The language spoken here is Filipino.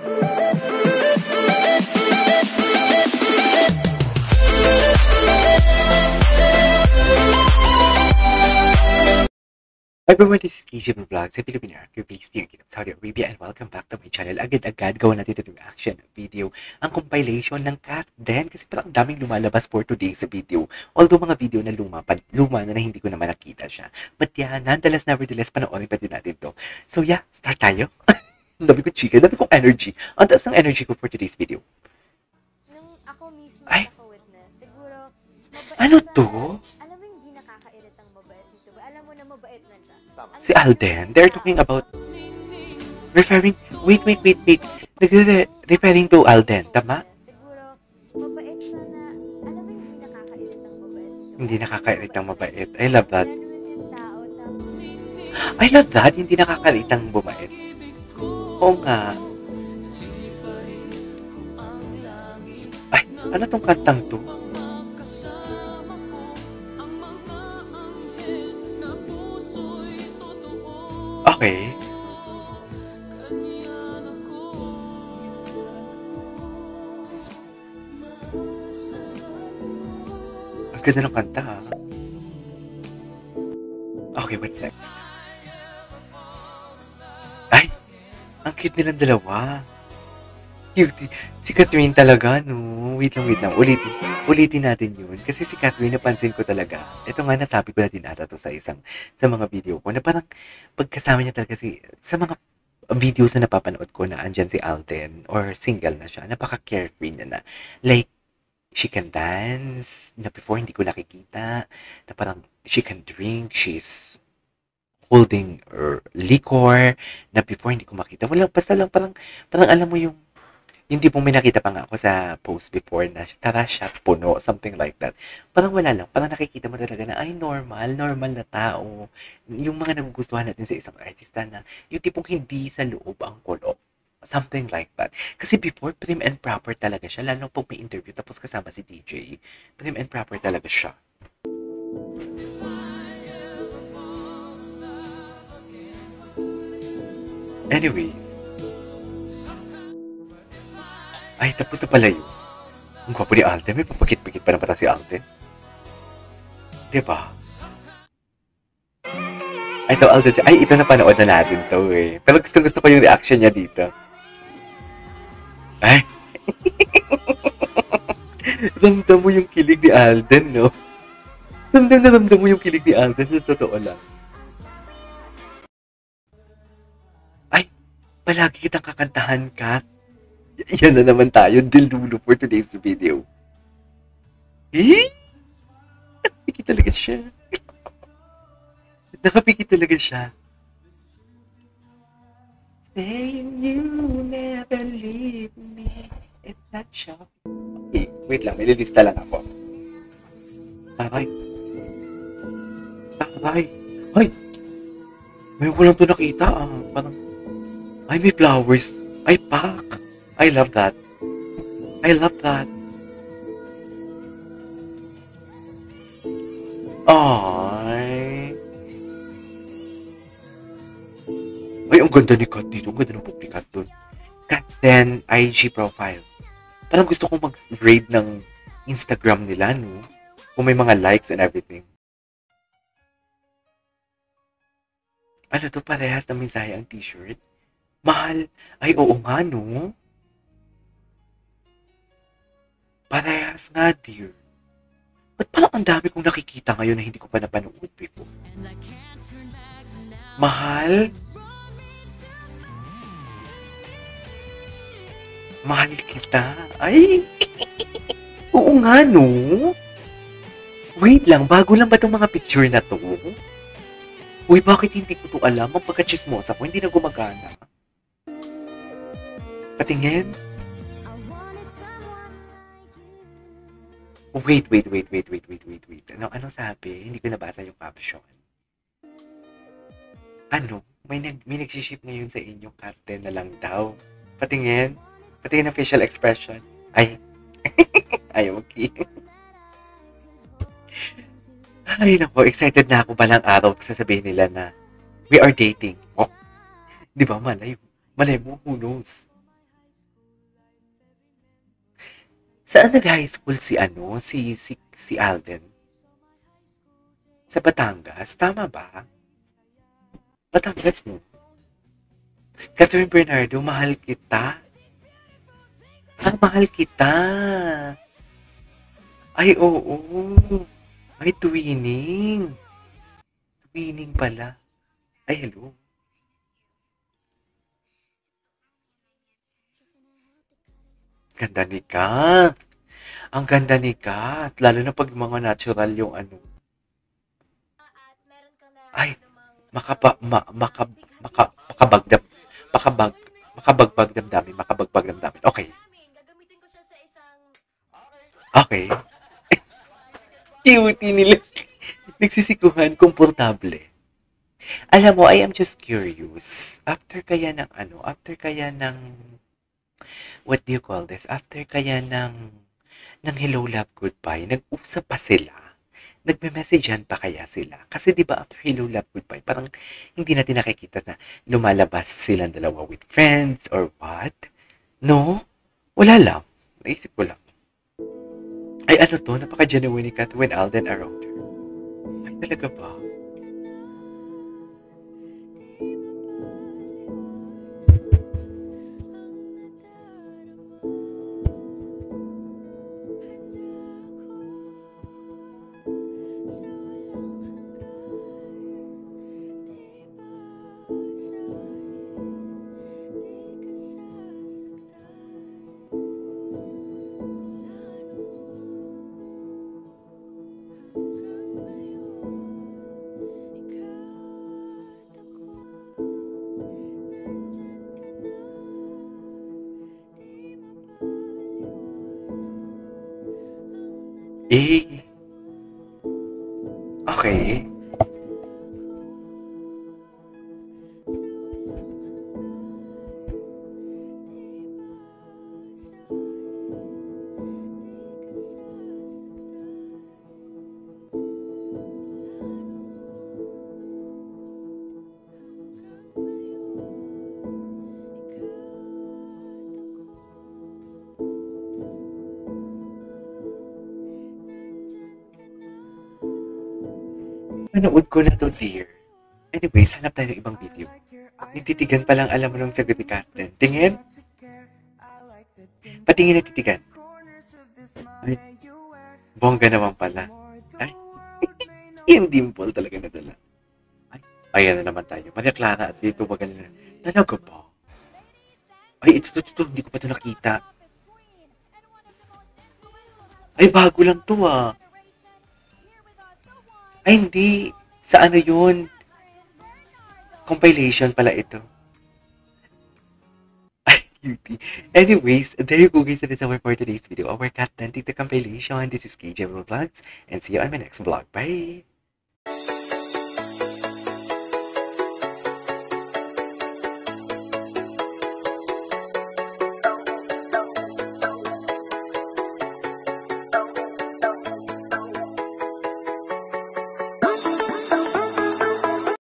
Everyone, this is KJ Vlogs, sa Filipino Archer Base here in Saudi Arabia, and welcome back to my channel. Agad-agad gawa natin ito reaction video, ang compilation ng Kat Den, kasi parang daming lumalabas for today sa video. Although mga video na luma na hindi ko naman nakita siya. But yeah, nevertheless, panoorin pa din natin to. So yeah, start tayo. Dami ko chika, dami kong energy. Ang taas ng energy ko for today's video. Nung ako mismo Ay, naka-witness, siguro, mabait ano siya. to? Alam mo, hindi nakakairitang mabait dito. Alam mo na mabait na siya. Si Alden, they're talking about referring, wait. Referring to Alden, tama? Siguro, mabait siya na, alam mo, hindi nakakairitang mabait dito. Hindi nakakairitang mabait. I love that. Genuine yung tao, tapos, I love that. Hindi nakakalitang bumait. Oo nga. Ay, ano tong kantang to? Okay. Ang ganda ng kanta, ha? Okay, what's next? Ay! Ang cute nilang dalawa. Cute. Si Catherine talaga, no? Wait lang. Ulitin natin yun. Kasi si Catherine, napansin ko talaga. Ito nga, nasabi ko na din ata to sa mga video ko, na parang pagkasama niya talaga sa mga videos na napapanood ko na andyan si Alden or single na siya, napaka-carefree niya na. Like, she can dance, na before hindi ko nakikita, na parang she can drink, she's holding liquor, na before hindi ko makita. Basta lang parang alam mo yung hindi pong may nakita pa nga ako sa post before na tara shot puno, something like that. Parang wala lang. Parang nakikita mo talaga na ay normal na tao. Yung mga nagugustuhan natin sa isang artista na yung tipong hindi sa loob ang kulo. Something like that. Kasi before, prim and proper talaga siya. Lalo pag may interview tapos kasama si DJ. Prim and proper talaga siya. Anyways. Ay, tapos na pala yun. Ang gwapo ni Alden. May papakit-pakit pa na pata si Alden. Diba? Ay, ito, Alden. Ay, ito na panood na natin to eh. Pero gusto ko yung reaction niya dito. Ay. Ramdam mo yung kilig ni Alden, no? Ramdam mo yung kilig ni Alden. Sa totoo lang. Ay, palagi kitang kakantahan, Kat. Yan na naman tayo, dildulo for today's video. Eh? Nakapiki talaga siya. Nakapiki talaga siya. Saying you never leave me. It's not shocking. Okay, wait lang, may lilista lang ako. Taray. Ay! Ngayon ko lang ito nakita, ah. Parang, ay, may flowers. Ay, pak. I love that. Ay! Ay, ang ganda ni Kat dito. Ang ganda ng publikat dun. Kat Den IG profile. Parang gusto kong mag-raid ng Instagram nila, no? Kung may mga likes and everything. Ano to? Parehas na mensahe ang t-shirt? Mahal. Ay, oo nga, no? Parehas nga, dear. Ba't parang ang dami kong nakikita ngayon na hindi ko pa napanood before? Mahal? Mahal kita? Ay! Oo nga, no? Wait lang, bago lang ba itong mga picture na to? Uy, bakit hindi ko to alam? Ang pagka-chismosa ko, hindi na gumagana. Patingin? Wait. Ano sabi? Hindi ko nabasa yung caption. Ano? May nagsiship ngayon sa inyo, Captain na lang daw. Patingin ng facial expression. Ay. Ay, okay. Ay, naku. Excited na ako balang araw sasabihin nila na we are dating. Oh. Di ba? Malay mo, who knows? Saan nag-high school si Alden? Sa Batangas? Tama ba? Batangas, no? Catherine Bernardo, mahal kita. Ah, mahal kita. Ay, oo. Ay, twinning. Twinning pala. Ay, hello. Ganda ni Kat. Ang ganda ni Kat. Lalo na pag mga natural yung ano. Ay, makabagdam. Makabag, makabagbag damdamin. Makabagbag damdamin. Okay. Okay. Cute nila. Nagsisikuhan, komportable. Alam mo, I am just curious. After kaya ng, what do you call this? After kaya ng hello, love, goodbye, nag-usap pa sila. Nagme-messagean pa kaya sila? Kasi di ba after hello, love, goodbye, parang hindi natin nakikita na lumalabas silang dalawa with friends or what? No? Wala lang. Naisip ko lang. Ay, ano to? Napaka-genuine ni Kat when Alden around her. Ay, talaga ba? Eh, okay. Panood ko na to, dear. Anyways, hanap tayo ng ibang video. Nititigan pa lang alam mo nung sagot ni Kathleen. Tingin? Patingin na titigan. Ay, bongga naman pala. Ay, yung dimple talaga nadala. Ay, ayan na naman tayo. Maria Clara at dito magaling na. Talaga ba? Ay, ito, hindi ko pa ito nakita. Ay, bago lang to ah. Ay, hindi. Sa ano yun? Compilation pala ito. Ay, cutie. Anyways, there you go guys. That is our for today's video. Our cat dancing the compilation. This is KJ Vlogs. And see you on my next vlog. Bye!